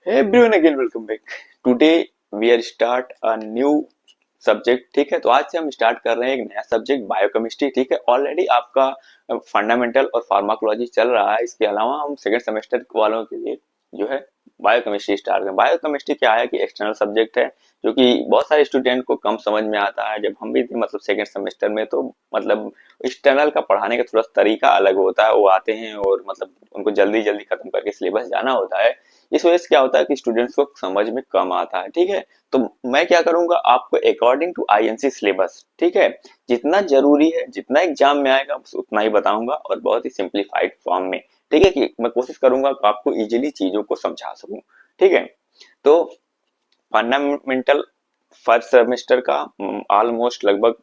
Hey everyone again, welcome back. Today we are start a new subject. ठीक है, तो आज से हम स्टार्ट कर रहे हैं एक नया सब्जेक्ट बायोकेमिस्ट्री। ठीक है, ऑलरेडी आपका फंडामेंटल और फार्माकोलॉजी चल रहा है। इसके अलावा हम सेकंड सेमेस्टर वालों के लिए जो है बायोकेमिस्ट्री स्टार्ट करें। बायोकेमिस्ट्री क्या है कि एक्सटर्नल सब्जेक्ट है जो कि बहुत सारे स्टूडेंट को कम समझ में आता है। जब हम भी थे मतलब सेकंड सेमेस्टर में, तो मतलब एक्सटर्नल का पढ़ाने का थोड़ा तरीका अलग होता है। वो आते हैं और मतलब उनको जल्दी जल्दी खत्म करके सिलेबस जाना होता है। इस वजह से क्या होता है कि स्टूडेंट्स को समझ में कम आता है। ठीक है, तो मैं क्या करूंगा, आपको अकॉर्डिंग टू आईएनसी सिलेबस, ठीक है, जितना जरूरी है, जितना एग्जाम में आएगा बस उतना ही बताऊंगा और बहुत ही सिंप्लीफाइड फॉर्म में। ठीक है, कि मैं कोशिश करूंगा कि आपको इजीली चीजों को समझा सकूं। ठीक है, तो फंडामेंटल फर्स्ट सेमेस्टर का ऑलमोस्ट लगभग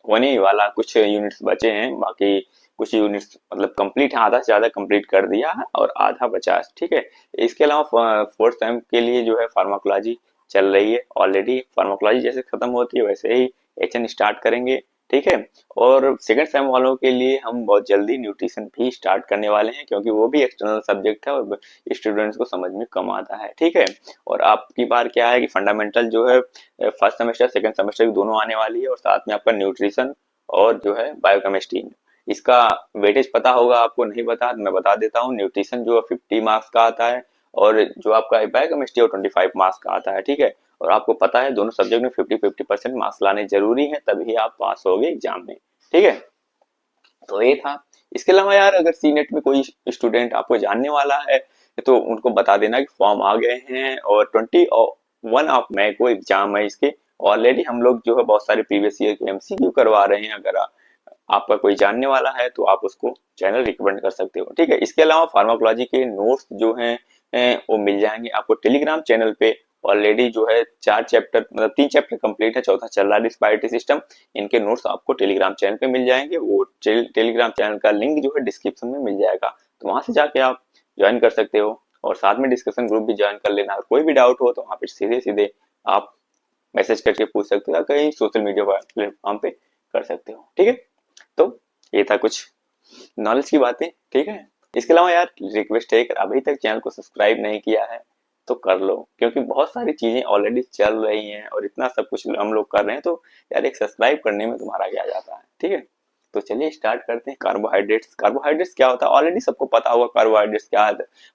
होने ही वाला, कुछ यूनिट्स बचे हैं, बाकी कुछ यूनिट्स मतलब कंप्लीट है, आधा से ज्यादा कंप्लीट कर दिया है और आधा बचा है। ठीक है, इसके अलावा फोर्थ सेम के लिए जो है फार्माकोलॉजी चल रही है। ऑलरेडी फार्माकोलॉजी जैसे खत्म होती है वैसे ही एचएन स्टार्ट करेंगे। ठीक है, और सेकंड सेम वालों के लिए हम बहुत जल्दी न्यूट्रिशन भी स्टार्ट करने वाले हैं, क्योंकि वो भी एक्सटर्नल सब्जेक्ट है और स्टूडेंट्स को समझ में कम आता है। ठीक है, और आपकी बार क्या है कि फंडामेंटल जो है फर्स्ट सेमेस्टर सेकंड सेमेस्टर की दोनों आने वाली है, और साथ में आपका न्यूट्रिशन और जो है बायोकेमिस्ट्री। इसका वेटेज पता होगा आपको, नहीं पता तो मैं बता देता हूँ। न्यूट्रिशन जो 50 मार्क्स का आता है और जो आपका बायोकेमिस्ट्री 25 मार्क्स का आता है। ठीक है, और आपको पता है दोनों सब्जेक्ट में 50-50% मार्क्स लाने जरूरी है, तभी आप पास होगे एग्जाम में। ठीक है, तो ये था। इसके अलावा यार, अगर सी नेट में कोई स्टूडेंट आपको जानने वाला है तो उनको बता देना कि फॉर्म आ गए हैं और 21 ऑफ मई को एग्जाम है इसके। ऑलरेडी हम लोग जो है बहुत सारे प्रीवियस ईयर के एमसीक्यू करवा रहे हैं। अगर आपका कोई जानने वाला है तो आप उसको चैनल रिकमेंड कर सकते हो। ठीक है, इसके अलावा फार्माकोलॉजी के नोट्स जो हैं वो मिल जाएंगे आपको टेलीग्राम चैनल पे। ऑलरेडी जो है 4 चैप्टर मतलब 3 चैप्टर कंप्लीट है, चौथा चल रहा है डिस्पायरिटी सिस्टम। इनके नोट्स आपको टेलीग्राम चैनल पे मिल जाएंगे। वो टेलीग्राम चैनल का लिंक जो है डिस्क्रिप्शन में मिल जाएगा, तो वहां से जाके आप ज्वाइन कर सकते हो। और साथ में डिस्कशन ग्रुप भी ज्वाइन कर लेना। कोई भी डाउट हो तो वहाँ पे सीधे सीधे आप मैसेज करके पूछ सकते हो या कहीं सोशल मीडिया प्लेटफॉर्म पे कर सकते हो। ठीक है, तो ये था कुछ नॉलेज की बातें। ठीक है, इसके अलावा यार रिक्वेस्ट है कि अभी तक चैनल को सब्सक्राइब नहीं किया है तो कर लो, क्योंकि बहुत सारी चीजें ऑलरेडी चल रही हैं और इतना सब कुछ हम लोग कर रहे हैं, तो यार एक सब्सक्राइब करने में तुम्हारा क्या जाता है। ठीक है, तो चलिए स्टार्ट करते हैं। कार्बोहाइड्रेट्स, कार्बोहाइड्रेट्स क्या होता है ऑलरेडी सबको पता होगा। कार्बोहाइड्रेट्स क्या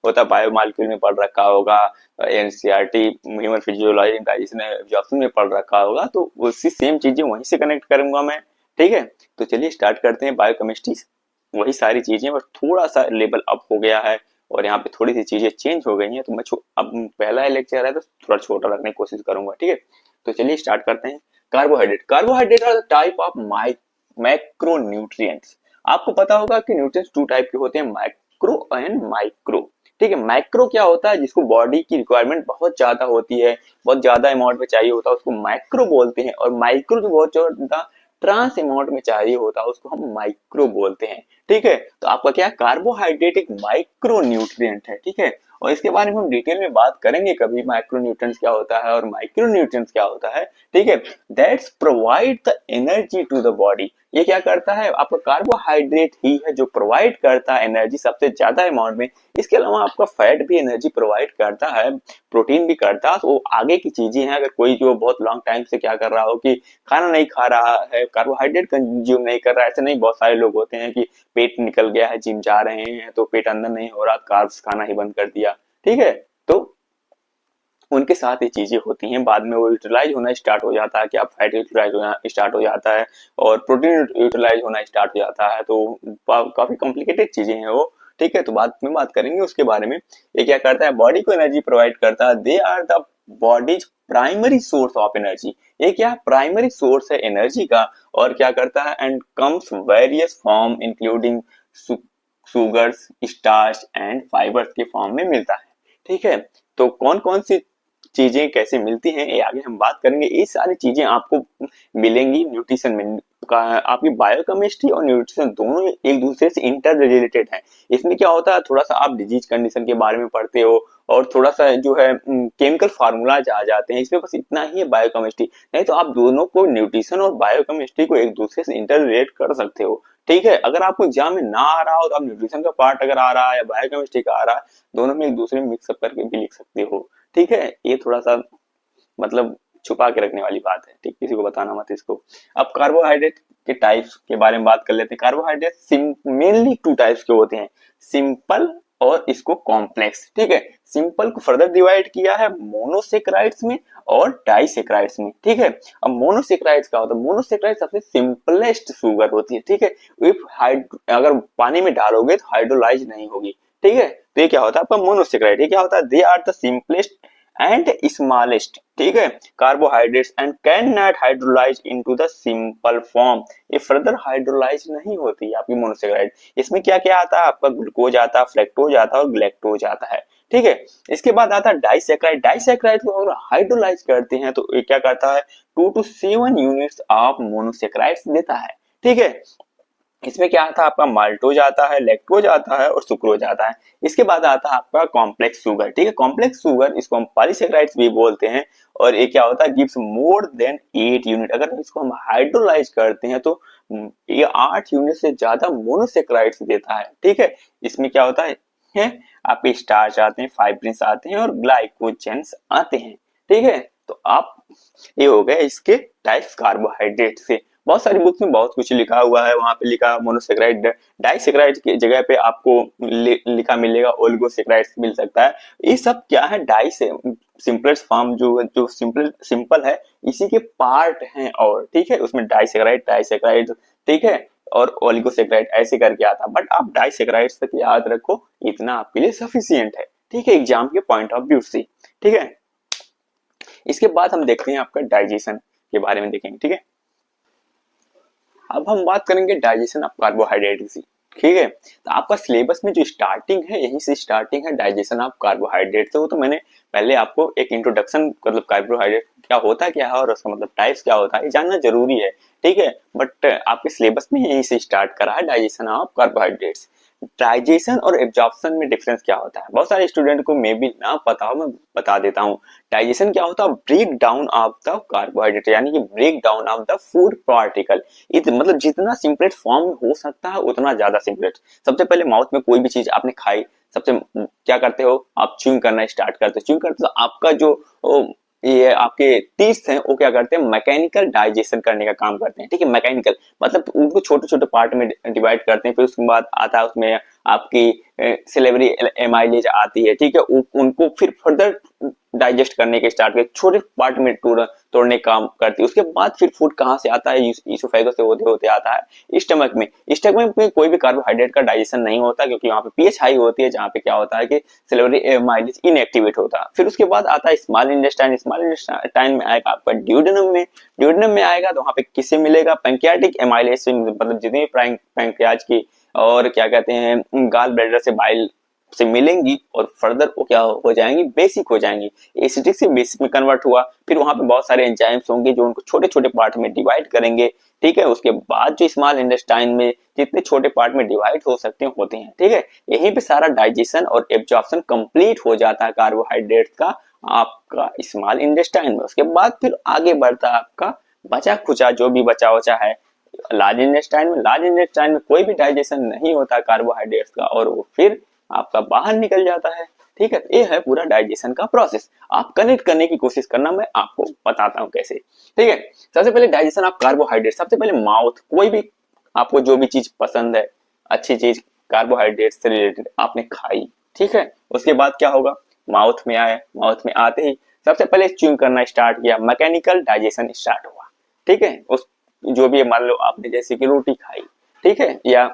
होता है, बायोमॉलिक्यूल में पढ़ रखा होगा, NCERT human physiology digestion absorption में पढ़ रखा होगा, तो उसी सेम चीजें वहीं से कनेक्ट करूंगा मैं। ठीक है, तो चलिए स्टार्ट करते हैं। बायोकेमिस्ट्री वही सारी चीजें, बस थोड़ा सा लेवल अप हो गया है और यहाँ पे थोड़ी सी चीजें चेंज हो गई हैं, तो मैं अब पहला लेक्चर है तो थोड़ा छोटा रखने की कोशिश करूंगा। ठीक है, तो चलिए स्टार्ट करते हैं। Carbohydrate, carbohydrate are the type of macronutrients. आपको पता होगा कि न्यूट्रिएंट्स 2 टाइप के होते हैं, मैक्रो एंड माइक्रो। ठीक है, मैक्रो क्या होता है, जिसको बॉडी की रिक्वायरमेंट बहुत ज्यादा होती है, बहुत ज्यादा अमाउंट में चाहिए होता है, उसको मैक्रो बोलते हैं। और माइक्रो जो बहुत ज्यादा ट्रांस अमाउंट में चाहिए होता है उसको हम माइक्रो बोलते हैं। ठीक है, तो आपका क्या, कार्बोहाइड्रेट एक माइक्रो न्यूट्रिएंट है। ठीक है, और इसके बारे में हम डिटेल में बात करेंगे कभी, माइक्रो न्यूट्रिएंट्स क्या होता है और माइक्रो न्यूट्रिएंट्स क्या होता है। ठीक है, that's provide the energy to the body. ये क्या करता है, आपका कार्बोहाइड्रेट ही है जो प्रोवाइड करता है एनर्जी सबसे ज्यादा अमाउंट में। इसके अलावा आपका फैट भी एनर्जी प्रोवाइड करता है, प्रोटीन भी करता है। तो आगे की चीजें हैं, अगर कोई जो बहुत लॉन्ग टाइम से क्या कर रहा हो कि खाना नहीं खा रहा है, कार्बोहाइड्रेट कंज्यूम नहीं कर रहा है, ऐसे नहीं, बहुत सारे लोग होते हैं कि पेट निकल गया है, जिम जा रहे हैं तो पेट अंदर नहीं हो रहा, कार्ब्स खाना ही बंद कर दिया। ठीक है, तो उनके साथ ये चीजें होती हैं, बाद में वो यूटिलाइज होना स्टार्ट हो जाता है, कि आप फैट यूटिलाइज होना स्टार्ट हो जाता है और प्रोटीन यूटिलाइज होना स्टार्ट हो जाता है। तो काफी कॉम्प्लिकेटेड चीजें हैं वो। ठीक है, तो बाद में बात करेंगे उसके बारे में। ये क्या करता है, बॉडी को एनर्जी प्रोवाइड करता है। They are the body's primary source of energy. ये क्या, प्राइमरी सोर्स है एनर्जी का। और क्या करता है, and comes various form including sugars, starch and fibres के फॉर्म में मिलता है। ठीक है, तो कौन कौन सी चीजें कैसे मिलती हैं ये आगे हम बात करेंगे। ये सारी चीजें आपको मिलेंगी न्यूट्रिशन में। आपकी बायोकेमिस्ट्री और न्यूट्रिशन दोनों एक दूसरे से इंटर रिलेटेड है। इसमें क्या होता है, थोड़ा सा आप डिजीज कंडीशन के बारे में पढ़ते हो और थोड़ा सा जो है केमिकल फार्मूलाज आ जाते हैं इसमें, बस इतना ही है बायोकेमिस्ट्री। नहीं तो आप दोनों को, न्यूट्रिशन और बायोकेमिस्ट्री को एक दूसरे से इंटर रिलेट कर सकते हो। ठीक है, अगर आपको एग्जाम में ना आ रहा हो तो आप न्यूट्रिशन का पार्ट अगर आ रहा है या बायोकेमिस्ट्री का आ रहा है, दोनों में एक दूसरे में मिक्सअप करके भी लिख सकते हो। ठीक है, ये थोड़ा सा मतलब छुपा के रखने वाली बात है, ठीक, किसी को बताना मत इसको। अब कार्बोहाइड्रेट के टाइप्स के बारे में बात कर लेते हैं। कार्बोहाइड्रेट मेनली टू टाइप्स के होते हैं, सिंपल और इसको कॉम्प्लेक्स। ठीक है, सिंपल को फर्दर डिवाइड किया है मोनोसेक्राइड्स में और डाइसेक्राइड्स में। ठीक है, अब मोनोसेक्राइड्स क्या होता है? मोनोसेक्राइड सबसे सिंपलेस्ट शुगर होती है। ठीक है, इफ अगर पानी में डालोगे तो हाइड्रोलाइज नहीं होगी। ठीक है, तो ये क्या होता है आपका मोनोसेक्राइड। ये क्या होता है? They are the simplest and smallest, ठीक है, carbohydrates and can not hydrolyse into the simple form. ये फर्दर हाइड्रोलाइज नहीं होती आपकी मोनोसेक्राइड। इसमें क्या क्या आता है आपका? ग्लूकोज आता है, फ्रक्टोज आता है और ग्लैक्टोज आता है। ठीक है, इसके बाद आता है डाइसेक्राइड। डाइसेक्राइड को अगर हाइड्रोलाइज करते हैं तो ये क्या करता है? 2 to 7 यूनिट्स ऑफ मोनोसेक्राइड्स देता है। ठीक है, इसमें क्या आता है आपका? माल्टोज आता है, लैक्टोज आता है और सुक्रोज आता है। इसके बाद आता है आपका कॉम्प्लेक्स शुगर। ठीक है, कॉम्प्लेक्स शुगर इसको हम पॉलीसेक्राइड्स भी बोलते हैं और ये क्या होता है? Gives more than 8 unit. अगर इसको हम हाइड्रोलाइज करते हैं तो ये 8 यूनिट से ज्यादा मोनोसेक्राइड्स देता है। ठीक है, इसमें क्या होता है आपके स्टार्च आते हैं, फाइब्रिन्स आते हैं और ग्लाइकोजेंस आते हैं। ठीक है, तो आप ये हो गए इसके टाइप्स कार्बोहाइड्रेट से। बहुत सारी बुक्स में बहुत कुछ लिखा हुआ है, वहां पे लिखा मोनोसेक्राइड, डाइसेक्राइड की जगह पे आपको लिखा मिलेगा ओलिगोसेक्राइड मिल सकता है। ये सब क्या है? डाई से सिंपलेस्ट फॉर्म जो सिंपल है इसी के पार्ट हैं। और ठीक है, उसमें डाइसेक्राइड, डाइसेक्राइड, ठीक है, और ओलिगोसेक्राइड ऐसे करके आता। बट आप डाइसेक्राइड तक याद रखो, इतना आपके लिए सफिशियंट है। ठीक है, एग्जाम के पॉइंट ऑफ व्यू से। ठीक है, इसके बाद हम देखते हैं आपका डाइजेशन के बारे में देखेंगे। ठीक है, अब हम बात करेंगे डाइजेशन ऑफ कार्बोहाइड्रेट की। ठीक है, तो आपका सिलेबस में जो स्टार्टिंग है यहीं से स्टार्टिंग है डाइजेशन ऑफ कार्बोहाइड्रेट से। वो तो मैंने पहले आपको एक इंट्रोडक्शन, मतलब कार्बोहाइड्रेट क्या होता है, क्या है और उसका मतलब टाइप्स क्या होता है, ये जानना जरूरी है। ठीक है, बट आपके सिलेबस में यहीं से स्टार्ट करा है डाइजेशन ऑफ कार्बोहाइड्रेट्स। डाइजेशन और एब्जॉर्प्शन में डिफरेंस क्या होता है? बहुत सारे स्टूडेंट को मे भी ना पता हो, मैं बता देता हूँ। डाइजेशन क्या होता है? Break down of the carbohydrate, यानी कि break down of the food particle. मतलब जितना सिंपलेस्ट फॉर्म में हो सकता है उतना ज्यादा सिंपलेस्ट। सबसे पहले माउथ में कोई भी चीज आपने खाई, सबसे क्या करते हो? आप च्यूइंग करना स्टार्ट करते हो। च्यूइंग करते हो तो आपका जो ये आपके टीथ हैं वो क्या करते हैं? मैकेनिकल डाइजेशन करने का काम करते हैं। ठीक है, मैकेनिकल मतलब उनको छोटे छोटे पार्ट में डिवाइड करते हैं। फिर उसके बाद आता है उसमें आपकी सिलेवरी एमाइलेज आती है। ठीक है, उनको फिर फर्दर डाइजेस्ट करने के स्टार्ट करते, छोटे पार्ट में तोड़ने का काम करती है। उसके बाद फिर फूड कहाँ से आता है? ईसोफेगस से होते होते आता है स्टमक में। स्टमक में कोई भी कार्बोहाइड्रेट का डाइजेशन नहीं होता क्योंकि वहाँ पे पीएच हाई होती है, जहाँ पे क्या होता है कि सिलेवरी एमाइलेज इनएक्टिवेट होता है। फिर उसके बाद आता है स्मॉल इंटेस्टाइन। स्मॉल इंटेस्टाइन में आएगा आपका ड्यूडेनम में। ड्यूडेनम में आएगा तो वहाँ पे किससे मिलेगा? पैंक्रियाटिक एमाइलेज से, मतलब जितनी पैंक्रियाज की और क्या कहते हैं गाल ब्लैडर से बाइल से मिलेंगी और फर्दर वो क्या हो जाएंगी? बेसिक हो जाएंगी। एसिडिक से बेसिक में कन्वर्ट हुआ, फिर वहां पे बहुत सारे एंजाइम्स होंगे जो उनको छोटे छोटे पार्ट में डिवाइड करेंगे। ठीक है, उसके बाद जो स्मॉल इंटेस्टाइन में जितने छोटे पार्ट में डिवाइड हो सकते हैं होते हैं। ठीक है, यहीं पे सारा डाइजेशन और एब्जॉर्प्शन कंप्लीट हो जाता है कार्बोहाइड्रेट का आपका स्मॉल इंटेस्टाइन में। उसके बाद फिर आगे बढ़ता है आपका बचा खुचा जो भी बचा उचा है लार्ज इंटेस्टाइन में। लार्ज इंटेस्टाइन में कोई भी डाइजेशन नहीं होता कार्बोहाइड्रेट्स का और वो फिर आपका बाहर निकल जाता है। ठीक है, ये है पूरा डाइजेशन का प्रोसेस। आप कनेक्ट करने की कोशिश करना, मैं आपको बताता हूँ कैसे। ठीक है, सबसे पहले डाइजेशन ऑफ कार्बोहाइड्रेट। सबसे पहले माउथ, कोई भी आपको जो भी चीज पसंद है, अच्छी चीज कार्बोहाइड्रेट से रिलेटेड आपने खाई। ठीक है, उसके बाद क्या होगा? माउथ में आए, माउथ में आते ही सबसे पहले च्यूइंग करना स्टार्ट किया, मैकेनिकल डाइजेशन स्टार्ट हुआ। ठीक है, उस जो भी मान लो आपने जैसे कि रोटी खाई, ठीक है, या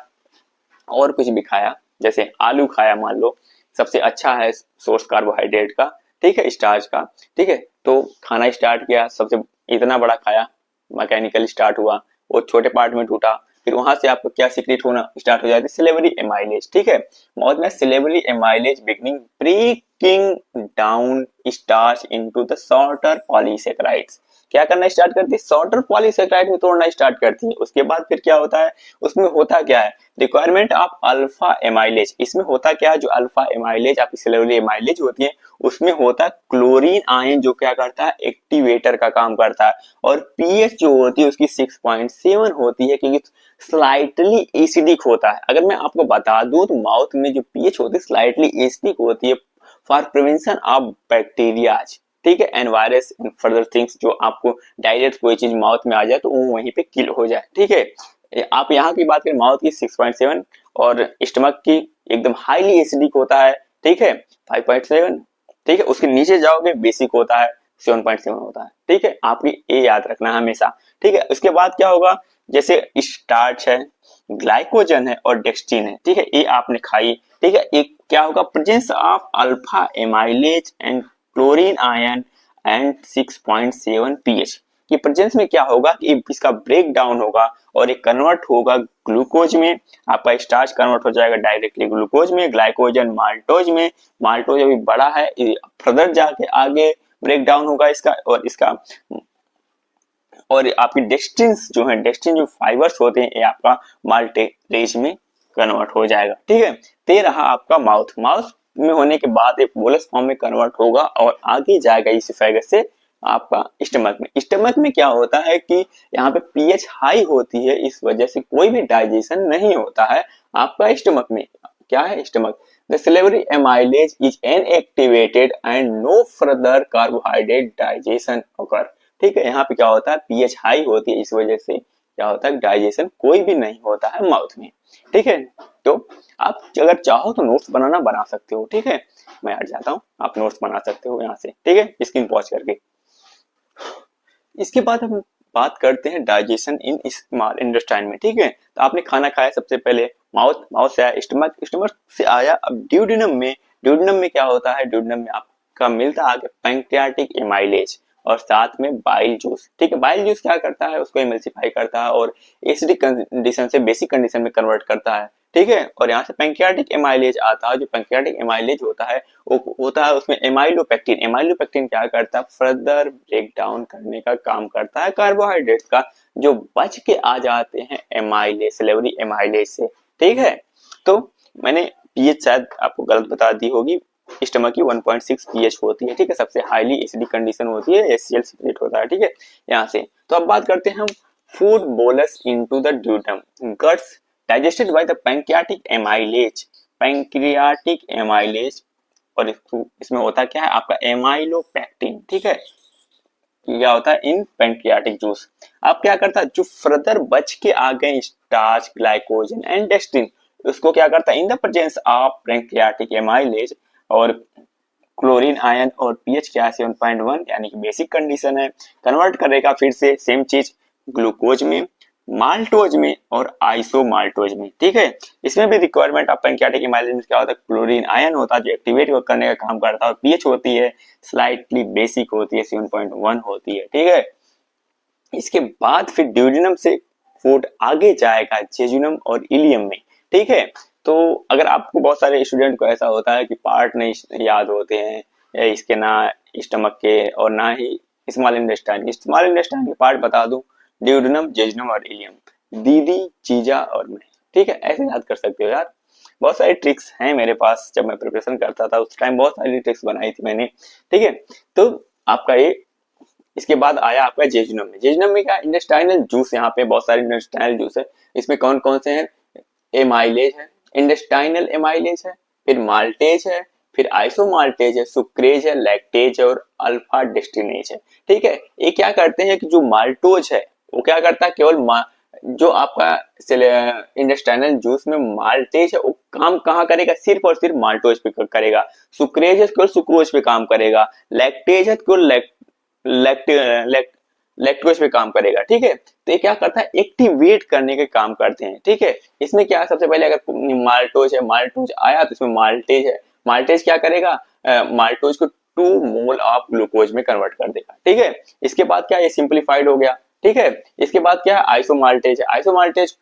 और कुछ भी खाया, जैसे आलू खाया मान लो, सबसे अच्छा है सोर्स कार्बोहाइड्रेट का। ठीक है, स्टार्च का। ठीक है, तो खाना स्टार्ट किया, सबसे इतना बड़ा खाया, मैकेनिकल स्टार्ट हुआ, वो छोटे पार्ट में टूटा, फिर वहां से आपको क्या सीक्रेट होना स्टार्ट हो जाती है? Salivary amylase. ठीक है, मौत में salivary amylase beginning breaking down starch into the shorter polysaccharides. क्या करना स्टार्ट करती है, शॉर्टर पॉलीसेकेराइड में तोड़ना स्टार्ट करती है। उसके बाद फिर क्या होता है, उसमें होता क्या है, रिक्वायरमेंट ऑफ अल्फा एमाइलेज। इसमें होता क्या है, जो अल्फा एमाइलेज आपकी सेलुलर एमाइलेज होती है उसमें होता है क्लोरीन आयन, जो क्या करता है, एक्टिवेटर का काम करता है। और पीएच जो होती है उसकी 6.7 होती है, क्योंकि स्लाइटली एसिडिक होता है। अगर मैं आपको बता दूं तो माउथ में जो पीएच होती है स्लाइटली एसिडिक होती है फॉर प्रिवेंशन ऑफ बैक्टीरियाज, ठीक है, and virus and further things. जो आपको डायरेक्ट कोई चीज माउथ में आ जाए तो वो वहीं पे किल हो जाए, ठीक है। आप यहाँ की बात करें माउथ की 6.7 और स्टमक की एकदम हाईली एसिडिक होता है, ठीक है, 5.7, ठीक है। उसके नीचे जाओगे बेसिक होता है 7.7 होता है, ठीक है। आपकी ये याद रखना हमेशा, ठीक है। उसके बाद क्या होगा, जैसे स्टार्च है, ग्लाइकोजन है और डेक्सट्रिन है, ठीक है, ये आपने खाई, ठीक है। एक क्या होगा, presence of alpha amylase and chlorine ion and 6.7 pH की प्रेजेंस में क्या होगा कि इसका ब्रेक डाउन होगा और ये कन्वर्ट होगा ग्लूकोज में। आपका स्टार्च कन्वर्ट हो जाएगा डायरेक्टली ग्लूकोज में, ग्लाइकोजन माल्टोज में। माल्टोज अभी बड़ा है, फर्दर जाके आगे ब्रेक डाउन होगा इसका, और आपकी डेक्सट्रिन्स जो है, डेक्सट्रिन जो फाइबर्स होते हैं ये आपका माल्टेज में कन्वर्ट हो जाएगा, ठीक है। ते रहा आपका माउथ, माउथ में होने के बाद एक बोलस फॉर्म में कन्वर्ट होगा और आगे जाएगा इस फाइबर से आपका स्टमक में। स्टमक में क्या होता है कि यहाँ पे पीएच हाई होती है, इस वजह से कोई भी डाइजेशन नहीं होता है आपका स्टमक में। क्या है stomach, the salivary amylase is inactivated and no further carbohydrate digestion occur, ठीक है। यहाँ पे क्या होता है, पीएच हाई होती है, इस वजह से क्या होता है, डाइजेशन कोई भी नहीं होता है माउथ में, ठीक है। तो आप अगर चाहो तो नोट्स बनाना बना सकते हो, ठीक है। मैं हट जाता हूँ, आप नोट्स बना सकते हो यहाँ से, ठीक है, स्क्रीन पॉज करके। इसके बाद हम बात करते हैं डाइजेशन इन स्मॉल इंटेस्टाइन में, ठीक है। तो आपने खाना खाया सबसे पहले माउथ, माउथ से आया स्टमक, स्टमक से आया अब ड्यूडेनम में। ड्यूडेनम में क्या होता है, ड्यूडेनम में आपका मिलता है आगे पैंक्रियाटिक एमाइलेज और साथ में बाइल जूस, ठीक है। बाइल जूस क्या करता है, उसको एमल्सिफाई करता है और एसिडिक कंडीशन से बेसिक कंडीशन में कन्वर्ट करता है, ठीक है। और यहाँ से पैंक्रियाटिक एमाइलेज आता है। जो पैंक्रियाटिक एमाइलेज होता है वो होता है उसमें एमाइलोपेक्टिन। एमाइलोपेक्टिन क्या करता है, फर्दर ब्रेक डाउन करने का काम करता है कार्बोहाइड्रेट्स का, जो बच के आ जाते हैं एमाइलेज, सिलेवरी एमाइलेज से, ठीक है। तो मैंने पीएच शायद आपको गलत बता दी होगी, स्टमक की 1.6 पीएच होती है, ठीक है। सबसे हाईली एसिडिक कंडीशन होती है, HCl सीक्रेट होता है, ठीक है। यहाँ से तो अब बात करते हैं हम food bolus into the duodenum, guts digested by the pancreatic amylase, pancreatic amylase. और इसमें होता क्या है आपका एमाइलोपेक्टिन, ठीक है। क्या होता है इन पैंक्रियाटिक जूस। अब क्या करता है, जो फर्दर बच के आ गए स्टार्च, ग्लाइकोजन एंड डेक्सट्रिन, उसको क्या करता है in the presence of pancreatic amylase और क्लोरीन आयन और पीएच क्या है 7.1 यानी कि बेसिक कंडीशन है, कन्वर्ट करेगा फिर से सेम चीज ग्लूकोज में, माल्टोज में और आइसोमाल्टोज में, ठीक है। इसमें भी रिक्वायरमेंट ऑफ पैंक्रियाटिक एमाइलेज में क्या होता है, क्लोरीन आयन होता है जो एक्टिवेट करने का काम करता है और पीएच होती है स्लाइटली बेसिक होती है 7.1 होती है, ठीक है। इसके बाद फिर ड्यूडेनम से फूड आगे जाएगा जेजुनम और इलियम में, ठीक है। तो अगर आपको बहुत सारे स्टूडेंट को ऐसा होता है कि पार्ट नहीं याद होते हैं इसके, ना स्टमक के और ना ही स्मॉल इंटेस्टाइन के पार्ट बता दूं, ड्यूडेनम, जेजुनम और इलियम, दीदी, जीजा और मैं, ठीक है, ऐसे याद कर सकते हो यार। बहुत सारी ट्रिक्स हैं मेरे पास, जब मैं प्रिपरेशन करता था उस टाइम बहुत सारी ट्रिक्स बनाई थी मैंने, ठीक है। तो आपका ये, इसके बाद आया आपका जेजुनम में। जेजुनम में क्या, इंटेस्टाइनल जूस, यहाँ पे बहुत सारे इंटेस्टाइनल जूस है। इसमें कौन कौन से हैं, एमाइलेज है, इंटेस्टाइनल एमाइलेज है, फिर माल्टेज है, फिर आइसोमाल्टेज है, सुक्रेज है, लैक्टेज है और अल्फा डेस्टिनेज है, ठीक है। ये क्या करते हैं कि जो माल्टोज है वो क्या करता है, केवल जो आपका इंटेस्टाइनल जूस में माल्टेज है वो काम कहाँ करेगा, सिर्फ और सिर्फ माल्टोज पे करेगा। सुक्रेज है केवल सुक्रोज पे काम करेगा, लैक्टेज है केवल लैक्टोज पे काम करेगा, ठीक है। तो ये क्या करता है, एक्टिवेट करने के काम करते हैं, ठीक है। इसमें क्या सबसे पहले अगर माल्टोज है, माल्टोज आया तो इसमें माल्टेज है, माल्टेज क्या करेगा, माल्टोज को 2 मोल ऑफ ग्लूकोज में कन्वर्ट कर देगा, ठीक है। इसके बाद क्या, ये सिंप्लीफाइड हो गया, ठीक है। इसके बाद क्या है, आइसोमाल्टेज है, आइसोमाल्टेज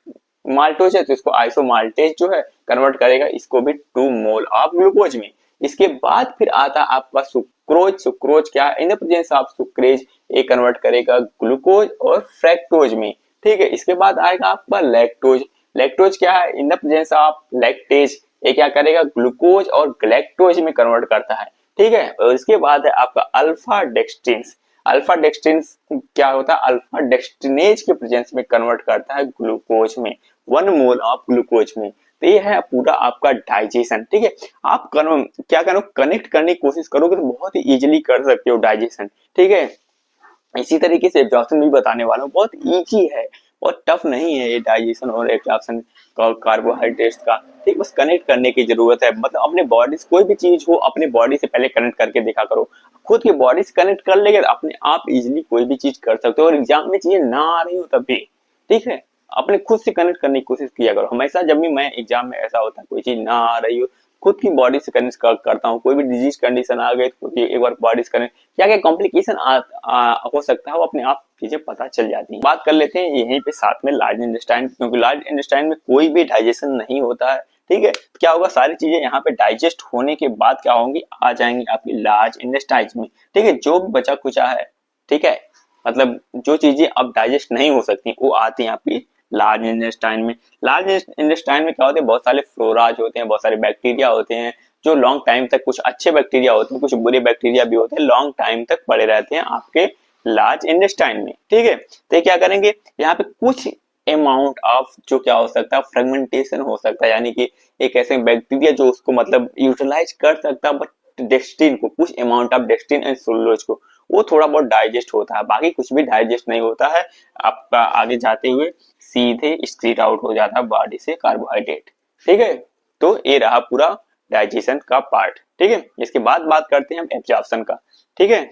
माल्टोज है तो इसको आइसोमाल्टेज जो है कन्वर्ट करेगा इसको भी 2 मोल ऑफ ग्लूकोज में। इसके बाद फिर आता आपका सुक्रोज, सुक्रोज क्या है, in the presence of sucrase ये कन्वर्ट करेगा ग्लूकोज और फ्रैक्टोज में, ठीक है। इसके बाद आएगा आपका लैक्टोज। लैक्टोज क्या है, in the presence of lactase, ये क्या करेगा ग्लूकोज और ग्लैक्टोज में कन्वर्ट करता है, ठीक है। और इसके बाद है आपका अल्फा डेक्सट्रिन्स। अल्फा डेक्सट्रिन्स क्या होता है, अल्फा डेक्सट्रिनेज के प्रेजेंस में कन्वर्ट करता है ग्लूकोज में, 1 मोल ऑफ ग्लूकोज में। तो ये है पूरा आपका डाइजेशन, ठीक है। आप क्या करो, कनेक्ट करने की कोशिश करोगे तो बहुत ही इजीली कर सकते हो डाइजेशन, ठीक है। इसी तरीके से एब्जॉर्प्शन भी बताने वाला हूँ, बहुत इजी है, बहुत टफ नहीं है ये डाइजेशन और एब्जॉर्प्शन कार्बोहाइड्रेट्स का, ठीक। बस कनेक्ट करने की जरूरत है, मतलब अपने बॉडी से कोई भी चीज हो अपने बॉडी से पहले कनेक्ट करके देखा करो। खुद की बॉडी से कनेक्ट कर लेंगे अपने आप इजीली कोई भी चीज कर सकते हो, और एग्जाम में चीजें ना आ रही हो तब भी, ठीक है। अपने खुद से कनेक्ट करने की कोशिश किया करो हमेशा। जब भी मैं एग्जाम में ऐसा होता है कोई चीज ना आ रही हो, खुद की बॉडी से कनेक्ट करता हूँ। कोई भी डिजीज कंडीशन आ गई तो एक बार बॉडी से कनेक्ट, क्या क्या कॉम्प्लिकेशन हो सकता है वो अपने आप चीजें पता चल जाती हैं। बात कर लेते हैं यहीं पे साथ में लार्ज इंटेस्टाइन, क्योंकि लार्ज इंटेस्टाइन में कोई भी डाइजेशन नहीं होता है, ठीक है। क्या होगा, सारी चीजें यहाँ पे डाइजेस्ट होने के बाद क्या होंगी, आ जाएंगी आपकी लार्ज इंटेस्टाइन में, ठीक है। जो बचा कुचा है, ठीक है, मतलब जो चीजें अब डाइजेस्ट नहीं हो सकती वो आती हैं आपकी लार्ज इंटेस्टाइन में। लार्ज इंटेस्टाइन में क्या होते हैं, बहुत सारे फ्लोराज होते हैं, बहुत सारे बैक्टीरिया होते हैं जो लॉन्ग टाइम तक, कुछ अच्छे बैक्टीरिया होते हैं, कुछ बुरे बैक्टीरिया भी होते हैं, लॉन्ग टाइम तक पड़े रहते हैं आपके लार्ज इंटेस्टाइन में, ठीक है। तो ये क्या करेंगे, यहाँ पे कुछ अमाउंट ऑफ जो क्या हो सकता है, फ्रेगमेंटेशन हो सकता है, यानी कि एक ऐसे बैक्टीरिया जो उसको मतलब यूटिलाइज कर सकता है, बट डेक्स्ट्रिन को, कुछ amount of dextrin and cellulose को, वो थोड़ा बहुत डाइजेस्ट होता है, बाकी कुछ भी डाइजेस्ट नहीं होता है। आपका आगे जाते हुए सीधे स्क्रीट आउट हो जाता है बॉडी से कार्बोहाइड्रेट, ठीक है। तो ये रहा पूरा डाइजेशन का पार्ट, ठीक है। इसके बाद बात करते हैं हम एब्जॉर्प्शन का, ठीक है।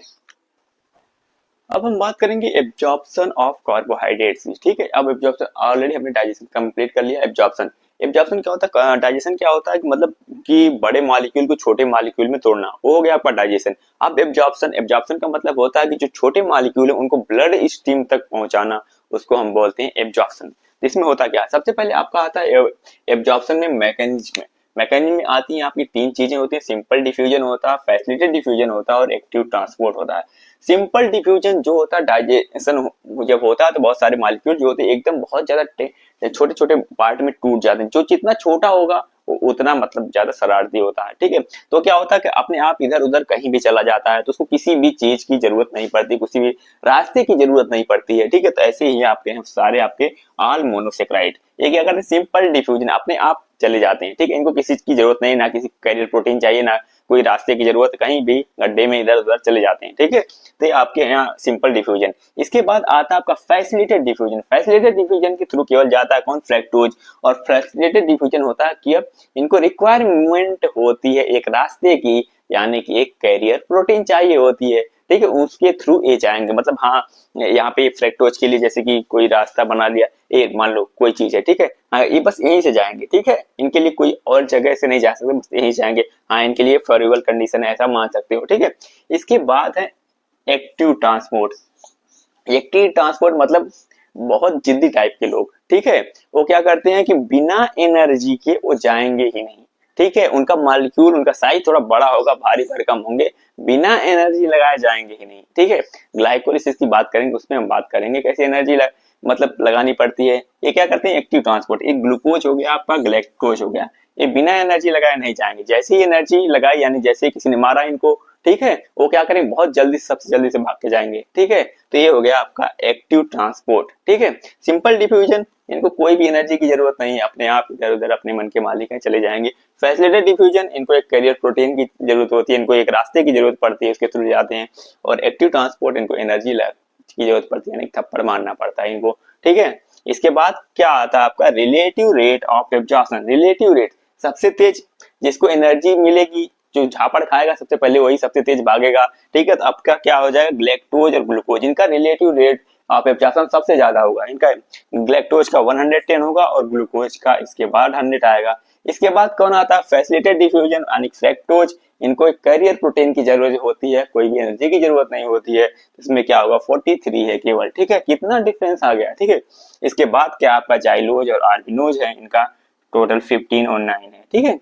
अब हम बात करेंगे एब्जॉर्प्शन ऑफ कार्बोहाइड्रेट्स, ठीक है। अब एब्जॉर्प्शन ऑलरेडी हमने डाइजेशन कंप्लीट कर लिया। एब्जॉर्प्शन, एब्जॉर्प्शन क्या होता है, डाइजेशन क्या होता है, मतलब कि बड़े मॉलिक्यूल को छोटे मॉलिक्यूल में तोड़ना, वो हो गया आपका डाइजेशन। अब एब्जॉर्प्शन, एब्जॉर्प्शन का मतलब होता है कि जो छोटे मॉलिक्यूल है उनको ब्लड स्ट्रीम तक पहुंचाना, उसको हम बोलते हैं एब्जॉर्प्शन। इसमें होता क्या है, सबसे पहले आपका आता है एब्जॉर्प्शन में मैकेनिज्म। मैकेनिज्म में आती है आपकी 3 चीजें होती है, सिंपल डिफ्यूजन होता है, फैसिलिटेटेड डिफ्यूजन होता है और एक्टिव ट्रांसपोर्ट होता है। सिंपल डिफ्यूजन जो होता है, डाइजेशन जब होता है तो बहुत सारे मॉलिक्यूल जो होते हैं एकदम बहुत ज्यादा छोटे छोटे पार्ट में टूट जाते हैं। जो जितना छोटा होगा वो उतना मतलब ज्यादा शरारती होता है, ठीक है। तो क्या होता है कि अपने आप इधर उधर कहीं भी चला जाता है, तो उसको किसी भी चीज की जरूरत नहीं पड़ती, किसी भी रास्ते की जरूरत नहीं पड़ती है, ठीक है। तो ऐसे ही आपके हैं सारे आपके ऑल मोनोसेक्राइड, ये क्या करते हैं, सिंपल डिफ्यूजन, अपने आप चले जाते हैं, ठीक है। इनको किसी की जरूरत नहीं, ना किसी कैरियर प्रोटीन चाहिए, ना कोई रास्ते की जरूरत, कहीं भी गड्ढे में इधर उधर चले जाते हैं, ठीक है। तो ये आपके यहाँ सिंपल डिफ्यूजन। इसके बाद आता है आपका फैसिलिटेटेड डिफ्यूजन। फैसिलिटेटेड डिफ्यूजन के थ्रू केवल जाता है कौन, फ्रैक्टोज। और फैसिलिटेटेड डिफ्यूजन होता है कि अब इनको रिक्वायरमेंट होती है एक रास्ते की, यानी कि एक कैरियर प्रोटीन चाहिए होती है, ठीक है, उसके थ्रू ये जाएंगे। मतलब हाँ, यहाँ पे फ्रैक्टोज के लिए जैसे कि कोई रास्ता बना लिया, ये मान लो कोई चीज है, ठीक है, हाँ, ये बस यहीं से जाएंगे, ठीक है। इनके लिए कोई और जगह से नहीं जा सकते, बस यहीं जाएंगे, हाँ, इनके लिए फेवरेबल कंडीशन है, ऐसा मान सकते हो, ठीक है। इसके बाद है एक्टिव ट्रांसपोर्ट। एक्टिव ट्रांसपोर्ट मतलब बहुत जिद्दी टाइप के लोग, ठीक है, वो क्या करते हैं कि बिना एनर्जी के वो जाएंगे ही नहीं, ठीक है। उनका मॉलिक्यूल, उनका साइज थोड़ा बड़ा होगा, भारी भरकम होंगे, बिना एनर्जी लगाए जाएंगे ही नहीं, ठीक है। ग्लाइकोलिसिस की बात करेंगे, उसमें हम बात करेंगे कैसे एनर्जी मतलब लगानी पड़ती है। ये क्या करते हैं, एक्टिव ट्रांसपोर्ट, एक ग्लूकोज हो गया आपका, ग्लैक्टोज हो गया, ये बिना एनर्जी लगाए नहीं जाएंगे। जैसे ही एनर्जी लगाई, यानी जैसे किसी ने मारा इनको, ठीक है, वो क्या करेंगे, बहुत जल्दी, सबसे जल्दी से भाग के जाएंगे, ठीक है। तो ये हो गया आपका एक्टिव ट्रांसपोर्ट, ठीक है। सिंपल डिफ्यूजन, इनको कोई भी एनर्जी की जरूरत नहीं है, अपने आप इधर उधर अपने मन के मालिक हैं, चले जाएंगे। फैसिलिटेटेड डिफ्यूजन, इनको एक कैरियर प्रोटीन की जरूरत होती है, इनको एक रास्ते की जरूरत पड़ती है, उसके थ्रू जाते हैं। और एक्टिव ट्रांसपोर्ट, इनको एनर्जी की जरूरत पड़ती है, यानी थप्पड़ मारना पड़ता है इनको, ठीक है। इसके बाद क्या आता है आपका relative rate of absorption. Relative rate, सबसे तेज जिसको एनर्जी मिलेगी, जो झापड़ खाएगा सबसे पहले वही सबसे तेज भागेगा, ठीक है। तो आपका क्या हो जाएगा, ग्लैक्टोज और ग्लूकोज, इनका रिलेटिव रेट ऑफ एब्जॉर्प्शन सबसे ज्यादा होगा। इनका ग्लैक्टोज का 110 होगा और ग्लूकोज का इसके बाद 100 आएगा। इसके बाद कौन आता है, फैसिलिटेटेड डिफ्यूजन, यानी फ्रैक्टोज, इनको एक कैरियर प्रोटीन की जरूरत होती है, कोई भी एनर्जी की जरूरत नहीं होती है। इसमें क्या होगा, 43 है केवल, ठीक है। कितना डिफरेंस आ गया, ठीक है। इसके बाद क्या आपका जाइलोज और आर्बिनोज है, इनका टोटल 15 और 9 है, ठीक है।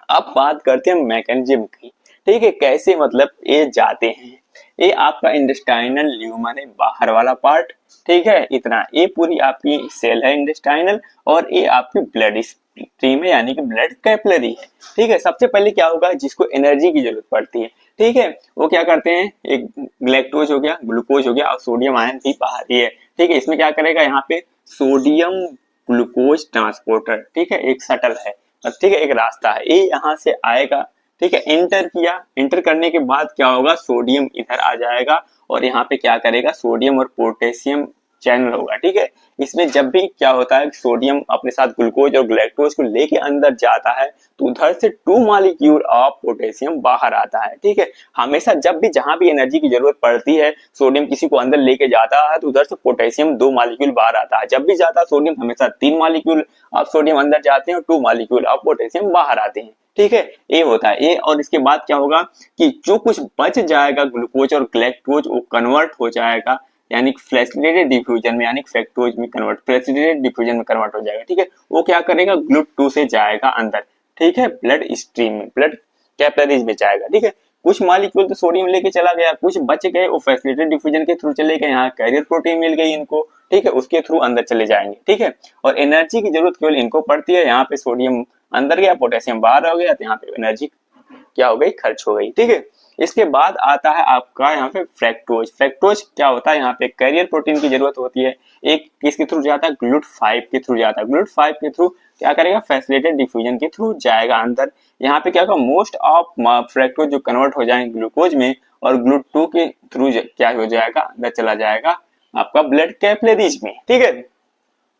अब बात करते हैं मैकेनिज्म की, ठीक है, कैसे मतलब ये जाते हैं। ये आपका इंटेस्टाइनल ल्यूमन है, बाहर वाला पार्ट, ठीक है। इतना ये पूरी आपकी सेल है इंटेस्टाइनल, और ये आपकी ब्लड स्ट्रीम है यानी कि ब्लड कैपिलरी है, ठीक है। सबसे पहले क्या होगा, जिसको एनर्जी की जरूरत पड़ती है, ठीक है, वो क्या करते हैं, एक ग्लैक्टोज हो गया, ग्लूकोज हो गया, और सोडियम आयन भी बाहर ही है, ठीक है। इसमें क्या करेगा, यहाँ पे सोडियम ग्लूकोज ट्रांसपोर्टर, ठीक है, एक शटल है, ठीक है, एक रास्ता है, ये यहाँ से आएगा, ठीक है। एंटर किया, एंटर करने के बाद क्या होगा, सोडियम इधर आ जाएगा और यहाँ पे क्या करेगा, सोडियम और पोटेशियम चैनल होगा, ठीक है। इसमें जब भी क्या होता है, सोडियम अपने साथ ग्लूकोज और ग्लैक्टोज को लेके अंदर जाता है, तो उधर से 2 मॉलिक्यूल ऑफ पोटेशियम बाहर आता है, ठीक है। हमेशा जब भी जहां भी एनर्जी की जरूरत पड़ती है, सोडियम किसी को अंदर लेके जाता है, तो उधर से पोटेशियम 2 मॉलिक्यूल बाहर आता है। जब भी जाता है सोडियम, हमेशा 3 मॉलिक्यूल ऑफ सोडियम अंदर जाते हैं और 2 मॉलिक्यूल ऑफ पोटेशियम बाहर आते हैं, ठीक है। ये होता है ये, और इसके बाद क्या होगा कि जो कुछ बच जाएगा ग्लूकोज और ग्लैक्टोज, वो कन्वर्ट हो जाएगा, यानी फ्लैसिलेटेड डिफ्यूजन में, यानी फ्रैक्टोज में कन्वर्ट, फ्लैसिलेटेड डिफ्यूजन में कन्वर्ट हो जाएगा, ठीक है। वो क्या करेगा, GLUT2 से जाएगा अंदर, ठीक है, ब्लड स्ट्रीम में, ब्लड कैपिलरीज में जाएगा, ठीक है। कुछ मॉलिक्यूल तो सोडियम लेके चला गया, कुछ बच गए, वो फैसिलिटेटेड डिफ्यूजन के थ्रू चले गए, यहाँ कैरियर प्रोटीन मिल गई इनको, ठीक है, उसके थ्रू अंदर चले जाएंगे, ठीक है। और एनर्जी की जरूरत केवल इनको पड़ती है, यहाँ पे सोडियम अंदर गया, पोटेशियम बाहर हो गया, तो यहाँ पे एनर्जी क्या हो गई, खर्च हो गई, ठीक है। इसके बाद आता है आपका यहाँ पे फ्रैक्टोज। फ्रैक्टोज क्या होता है, यहाँ पे कैरियर प्रोटीन की जरूरत होती है, एक किसके थ्रू जाता है, GLUT5 के थ्रू जाता है। GLUT5 के थ्रू क्या करेगा, फैसिलिटेटेड डिफ्यूजन के थ्रू जाएगा अंदर। यहाँ पे क्या होगा, मोस्ट ऑफ फ्रैक्टोज जो कन्वर्ट हो जाएंगे ग्लूकोज में, और GLUT2 के थ्रू क्या हो जाएगा, अंदर चला जाएगा आपका ब्लड कैपिलरीज में, ठीक है।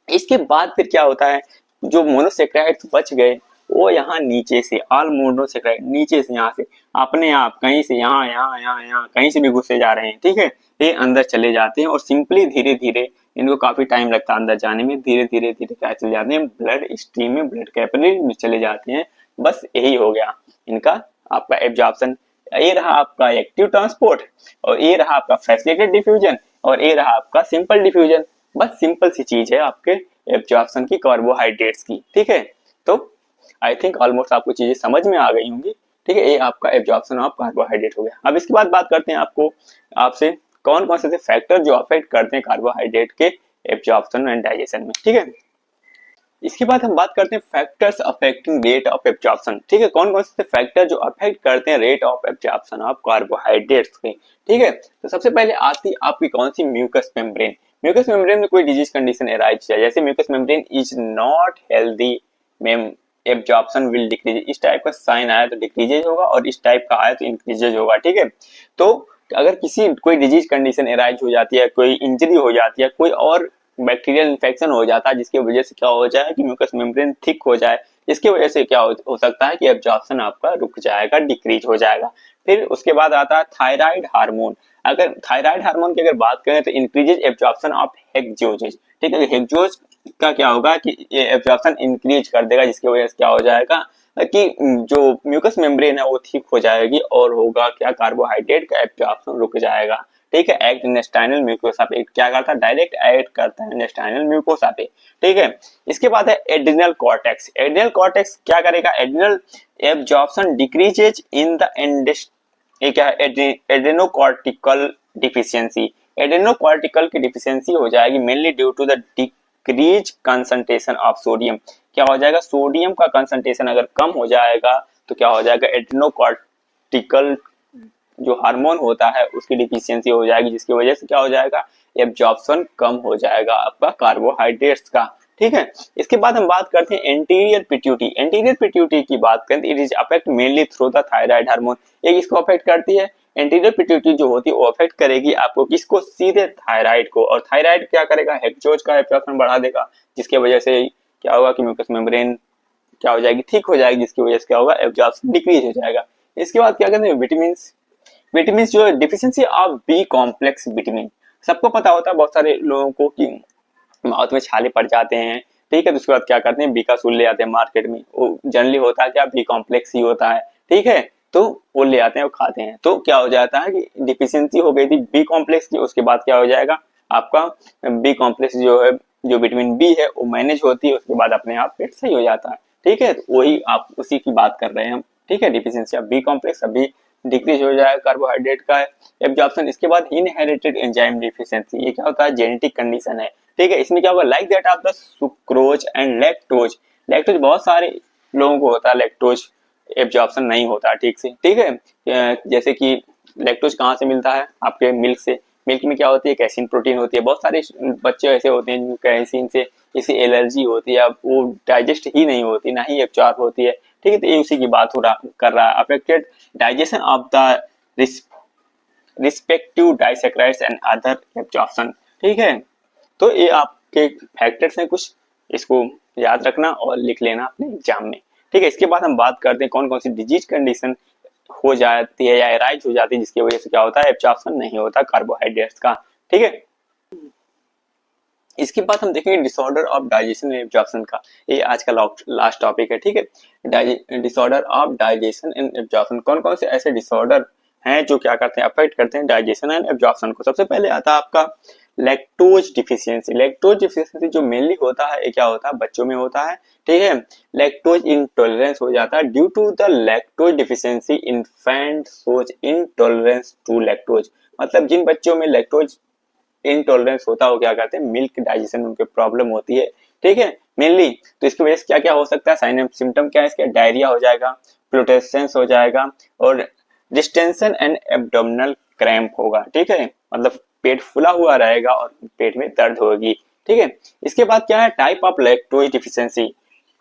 इसके बाद फिर क्या होता है, जो मोनोसेक्राइड्स बच गए, वो यहाँ नीचे से, ऑल मोनोसेक्राइड नीचे से, यहाँ से अपने आप कहीं से यहाँ यहाँ यहाँ यहाँ कहीं से भी घुसे जा रहे हैं, ठीक है। ये अंदर चले जाते हैं और सिंपली धीरे धीरे, इनको काफी टाइम लगता है अंदर जाने में, धीरे धीरे धीरे क्या चले जाते हैं, ब्लड स्ट्रीम में, ब्लड कैपिलरी में चले जाते हैं। बस यही हो गया इनका आपका एब्जॉर्प्शन। ये रहा आपका एक्टिव ट्रांसपोर्ट, और ये रहा आपका फैसिलिटेटेड डिफ्यूजन, और ये रहा आपका सिंपल डिफ्यूजन। बस सिंपल सी चीज है आपके एब्जॉर्प्शन की, कार्बोहाइड्रेट्स की, ठीक है। तो आई थिंक ऑलमोस्ट आपको चीजें समझ में आ गई होंगी, ठीक है। ये आपका एब्जॉर्प्शन ऑफ कार्बोहाइड्रेट हो गया। अब इसके बाद बात करते हैं आपसे कौन कौन से फैक्टर जो अफेक्ट करते हैं कार्बोहाइड्रेट के एब्जॉर्प्शन एंड डाइजेशन में, ठीक है। इसके बाद हम बात करते हैं factors affecting rate of absorption, ठीक है। कौन कौन से फैक्टर जो अफेक्ट करते हैं rate of absorption of carbohydrates के, ठीक है। तो सबसे पहले आती है आपकी कौन सी, म्यूकस मेम्ब्रेन। म्यूकस मेम्ब्रेन में कोई डिजीज कंडीशन अराइज किया, जैसे mucus membrane is not healthy, absorption will decrease. इस टाइप का साइन आया तो डिक्रीजेज होगा, और इस टाइप का आया तो इंक्रीजेज होगा, ठीक है। तो अगर कोई डिजीज कंडीशन अराइज हो जाती है, कोई इंजरी हो जाती है, कोई और बैक्टीरियल इन्फेक्शन हो जाता है, जिसकी वजह से क्या हो जाए कि म्यूकस मेम्ब्रेन थिक हो जाए, इसकी वजह से क्या हो सकता है कि एब्जॉर्प्शन आपका रुक जाएगा, डिक्रीज हो जाएगा। फिर उसके बाद आता है थायराइड हार्मोन। अगर थायराइड हार्मोन की अगर बात करें तो इंक्रीजेज एब्जॉर्प्शन ऑफ हेक्सोजेज, ठीक है। हेक्सोज का क्या होगा कि ये एब्जॉर्प्शन इंक्रीज कर देगा, जिसकी वजह से क्या हो जाएगा कि जो म्यूकस मेम्ब्रेन है वो ठीक हो जाएगी, और होगा क्या, कार्बोहाइड्रेट का एब्जॉर्प्शन रुक जाएगा, ठीक है। एक्ट इंटेस्टाइनल म्यूकोसा पे क्या करता है, डायरेक्ट एक्ट करता है इंटेस्टाइनल म्यूकोसा पे, ठीक है। इसके बाद है एड्रिनल कॉर्टेक्स। एड्रिनल कॉर्टेक्स क्या करेगा, adrenal absorption decreases in the adrenocortical deficiency. Adrenocortical की डिफिशियंसी हो जाएगी mainly due to the decrease concentration of sodium. क्या हो जाएगा, सोडियम का कंसंट्रेशन अगर कम हो जाएगा तो क्या हो जाएगा, एड्रेनोकॉर्टिकल जो हार्मोन होता है उसकी डिफिशियंसी हो जाएगी, जिसकी वजह से क्या हो जाएगा, एब्जॉर्प्शन कम हो जाएगा आपका कार्बोहाइड्रेट्स का, ठीक है। इसके बाद हम बात करते हैं एंटीरियर पिट्यूटरी। एंटीरियर पिट्यूटरी की बात करें तो it is affect mainly through the thyroid hormone. ये किसको अफेक्ट करती है, एंटीरियर पिट्यूटरी जो होती है वो अफेक्ट करेगी आपको किसको, सीधे थायराइड को। और थायराइड क्या करेगा, हेक्सोज का एब्जॉर्प्शन बढ़ा देगा, जिसकी वजह से क्या होगा कि म्यूकस मेम्ब्रेन क्या हो जाएगी, ठीक हो जाएगी, जिसकी वजह से क्या होगा, एब्जॉर्प्शन डिक्रीज हो जाएगा। इसके बाद क्या कहते हैं, विटामिन जो deficiency of B complex vitamin. सबको पता होता है बहुत सारे लोगों को कि माउथ में छाले पड़ जाते हैं, ठीक है। तो उसके बाद क्या करते हैं, बी का सूल ले आते हैं मार्केट में, वो जनरली होता है क्या, बी कॉम्प्लेक्स ही होता है, ठीक है। तो वो ले आते हैं, वो खाते हैं, तो क्या हो जाता है कि डिफिशियंसी हो गई थी बी कॉम्प्लेक्स की। उसके बाद क्या हो जाएगा, आपका बी कॉम्प्लेक्स जो है, जो विटामिन बी है वो मैनेज होती है, उसके बाद अपने आप पेट सही हो जाता है, ठीक है। तो वही आप उसी की बात कर रहे हैं हम, ठीक है। डिफिशियंसी ऑफ बी कॉम्प्लेक्स, अभी डिक्रीज हो जाएगा कार्बोहाइड्रेट का एब्जॉर्प्शन। इसके बाद इनहेरिटेड एंजाइम डिफिशियंसी, ये क्या होता है, जेनेटिक कंडीशन है, ठीक है। इसमें क्या होगा, like that of the sucrose and lactose. Lactose बहुत सारे लोगों को होता है, लैक्टोज एब्जॉर्प्शन नहीं होता ठीक से, ठीक है। जैसे कि लैक्टोज कहाँ से मिलता है, आपके मिल्क से। मिल्क में क्या होती है, कैसीन प्रोटीन होती है। बहुत सारे बच्चे ऐसे होते हैं जिनको कैसीन से इसे एलर्जी होती है, अब वो डाइजेस्ट ही नहीं होती, ना ही एब्जॉर्ब होती है, ठीक है। तो ये उसी की बात कर रहा है, affected digestion of the respective disaccharides and other absorption, ठीक है। तो ये आपके फैक्टर्स हैं कुछ, इसको याद रखना और लिख लेना अपने एग्जाम में, ठीक है। इसके बाद हम बात करते हैं कौन कौन सी डिजीज कंडीशन हो जाती है या एराइज हो जाती है जिसकी वजह से क्या होता है, एब्जॉर्प्शन नहीं होता कार्बोहाइड्रेट्स का, ठीक है। इसके बाद हम देखेंगे disorder of digestion and absorption का, ये आज का लास्ट टॉपिक है, ठीक है। Disorder of digestion and absorption, कौन कौन से ऐसे डिसऑर्डर हैं जो क्या करते हैं, अफेक्ट करते हैं डाइजेशन एंड एब्जॉर्प्शन को। सबसे पहले आता है आपका लैक्टोज डिफिशियंसी। लैक्टोज डिफिशियंसी जो मेनली होता है, ये क्या होता है, बच्चों में होता है, ठीक है। लैक्टोज इंटॉलरेंस हो जाता है, due to the lactose deficiency infant shows intolerance to lactose. मतलब जिन बच्चों में लैक्टोज इंटॉलरेंस होता है वो क्या करते हैं, मिल्क डाइजेशन में उनके प्रॉब्लम होती है, ठीक है, मेनली। तो इसकी वजह से क्या क्या हो सकता है, साइन सिम्टम क्या है इसके, डायरिया हो जाएगा, फ्लोटेसेंस हो जाएगा, और डिस्टेंशन एंड एब्डोमिनल क्रैम्प होगा, ठीक है। मतलब पेट फुला हुआ रहेगा और पेट में दर्द होगी, ठीक है। इसके बाद क्या है, टाइप ऑफ लैक्टोज डिफिशियंसी,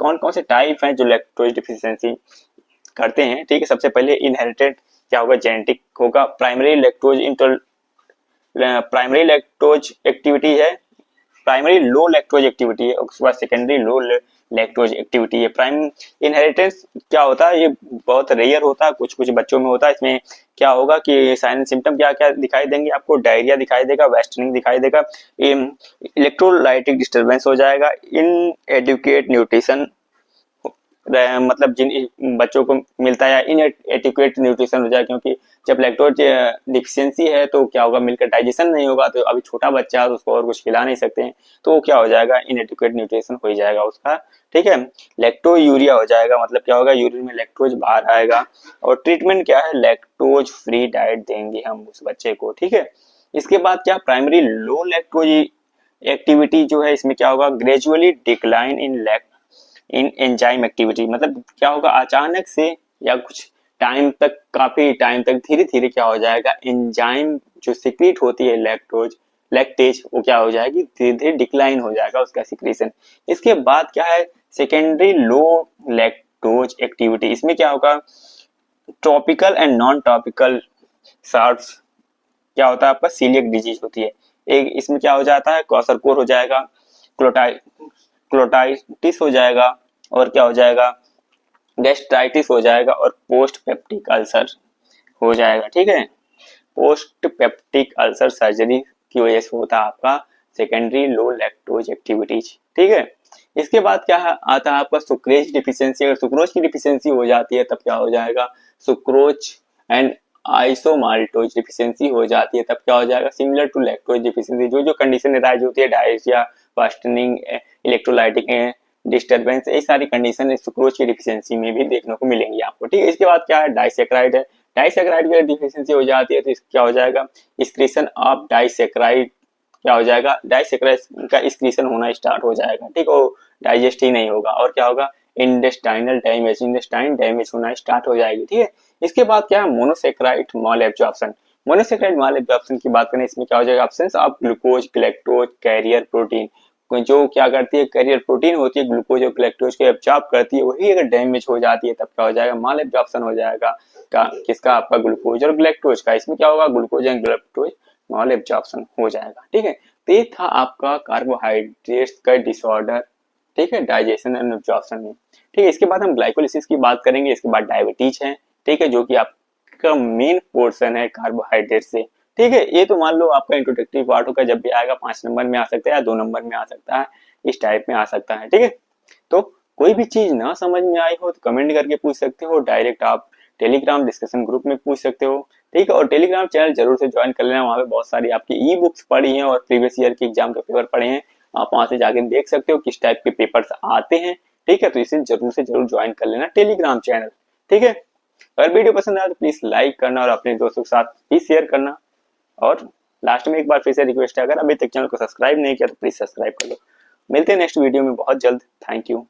कौन कौन से टाइप हैं जो लैक्टोज डिफिशियंसी करते हैं, ठीक है। सबसे पहले इनहेरिटेड क्या होगा, जेनेटिक होगा। प्राइमरी लैक्टोज एक्टिविटी है, प्राइमरी लो लैक्टोज एक्टिविटी है, उसके बाद सेकेंडरी लो लैक्टोज एक्टिविटी है। प्राइम इनहेरिटेंस क्या होता है, ये बहुत रेयर होता है, कुछ कुछ बच्चों में होता है। इसमें क्या होगा कि साइन सिम्टम क्या क्या दिखाई देंगे आपको, डायरिया दिखाई देगा, वेस्टनिंग दिखाई देगा, इलेक्ट्रोलाइटिक डिस्टर्बेंस हो जाएगा, इनएडुकेट न्यूट्रिशन, मतलब जिन बच्चों को मिलता है इन एडिक्वेट न्यूट्रिशन हो जाए, क्योंकि जब लैक्टोज डिफिशियंसी है तो क्या होगा, मिलकर डाइजेशन नहीं होगा, तो अभी छोटा बच्चा है तो उसको और कुछ खिला नहीं सकते हैं, तो क्या हो जाएगा, इन एडिक्वेट न्यूट्रिशन हो जाएगा उसका, ठीक है। लैक्टो यूरिया हो जाएगा, मतलब क्या होगा, यूरिन में लैक्टोज बाहर आएगा। और ट्रीटमेंट क्या है, लैक्टोज फ्री डाइट देंगे हम उस बच्चे को, ठीक है। इसके बाद क्या, प्राइमरी लो लैक्टोज एक्टिविटी जो है, इसमें क्या होगा, gradually decline in enzyme activity, मतलब क्या होगा, अचानक से या कुछ टाइम तक, काफी टाइम तक धीरे धीरे क्या हो जाएगा, एंजाइम जो सिक्रीट होती है लैक्टेज, वो क्या हो जाएगी, धीरे धीरे डिक्लाइन हो जाएगा उसका सिक्रीशन। इसके बाद क्या है, सेकेंडरी लो लैक्टोज एक्टिविटी, इसमें क्या होगा, टॉपिकल एंड नॉन टॉपिकल सार्ट्स, क्या होता है आपका, सीलियक डिजीज होती है एक, इसमें क्या हो जाता है, क्वासरकोर हो जाएगा, क्लोटाइटिस हो जाएगा, और क्या हो जाएगा, गैस्ट्राइटिस हो जाएगा, और पोस्ट पेप्टिक अल्सर हो जाएगा, ठीक है। पोस्ट पेप्टिक अल्सर सर्जरी की वजह से होता है आपका सेकेंडरी लो लैक्टोज एक्टिविटीज, ठीक है। इसके बाद क्या आता है आपका सुक्रेज डिफिशियंसी। अगर सुक्रोज की डिफिशियंसी हो जाती है तब क्या हो जाएगा, सुक्रोज एंड आइसोमाल्टोज डिफिशियंसी हो जाती है तब क्या हो जाएगा, सिमिलर टू लैक्टोज डिफिशियंसी। जो जो कंडीशन राइज होती है, डायरिया, फास्टनिंग, इलेक्ट्रोलाइटिक डिस्टर्बेंस, ये सारी कंडीशन सुक्रोज की डिफिशियंसी में भी देखने को मिलेंगी आपको, ठीक है। इसके बाद क्या है, डाइसेक्राइड है। डाइसेक्राइड की डिफिशियंसी हो जाती है तो क्या हो जाएगा, एक्सक्रीशन ऑफ डाइसेक्राइड क्या हो जाएगा, डाइसेक्राइड का एक्सक्रीशन होना स्टार्ट हो जाएगा, ठीक है, वो डाइजेस्ट ही नहीं होगा। और क्या होगा, इंटेस्टाइनल डैमेज, इंटेस्टाइन डैमेज होना स्टार्ट हो जाएगी, ठीक है। इसके बाद क्या है, मोनोसेक्राइड माल एब्जॉर्प्शन। मोनोसेक्राइड माल एब्जॉर्प्शन की बात करें, इसमें क्या हो जाएगा, absence of glucose, galactose, carrier protein, जो क्या करती है, कैरियर प्रोटीन होती है, ग्लूकोज और ग्लैक्टोज को एब्जॉर्ब करती है, वही अगर डैमेज हो जाती है तब क्या हो जाएगा, माल एब्जॉर्प्शन हो जाएगा किसका, आपका ग्लूकोज और ग्लैक्टोज का। इसमें क्या होगा, glucose and galactose mall absorption हो जाएगा, ठीक है। तो ये था आपका कार्बोहाइड्रेट्स का डिसऑर्डर, ठीक है, डाइजेशन एंड एब्जॉर्प्शन में, ठीक है। इसके बाद हम ग्लाइकोलिसिस की बात करेंगे, इसके बाद डायबिटीज है, ठीक है, जो कि आपका मेन पोर्शन है कार्बोहाइड्रेट से, ठीक है। ये तो मान लो आपका इंट्रोडक्टिव पार्ट होगा, जब भी आएगा 5 नंबर में आ सकता है या 2 नंबर में आ सकता है, इस टाइप में आ सकता है, ठीक है। तो कोई भी चीज ना समझ में आई हो तो कमेंट करके पूछ सकते हो, डायरेक्ट आप टेलीग्राम डिस्कशन ग्रुप में पूछ सकते हो, ठीक है। और टेलीग्राम चैनल जरूर से ज्वाइन कर लेना, वहाँ पे बहुत सारी आपकी ई बुक्स पढ़ी हैं और प्रीवियस ईयर के एग्जाम के पेपर पढ़े हैं, आप वहां से जाके देख सकते हो किस टाइप के पेपर्स आते हैं, ठीक है। तो इसे जरूर से जरूर ज्वाइन कर लेना टेलीग्राम चैनल, ठीक है। अगर वीडियो पसंद आया तो प्लीज लाइक करना और अपने दोस्तों के साथ भी शेयर करना। और लास्ट में एक बार फिर से रिक्वेस्ट है, अगर अभी तक चैनल को सब्सक्राइब नहीं किया तो प्लीज सब्सक्राइब कर लो। मिलते हैं नेक्स्ट वीडियो में बहुत जल्द। Thank you.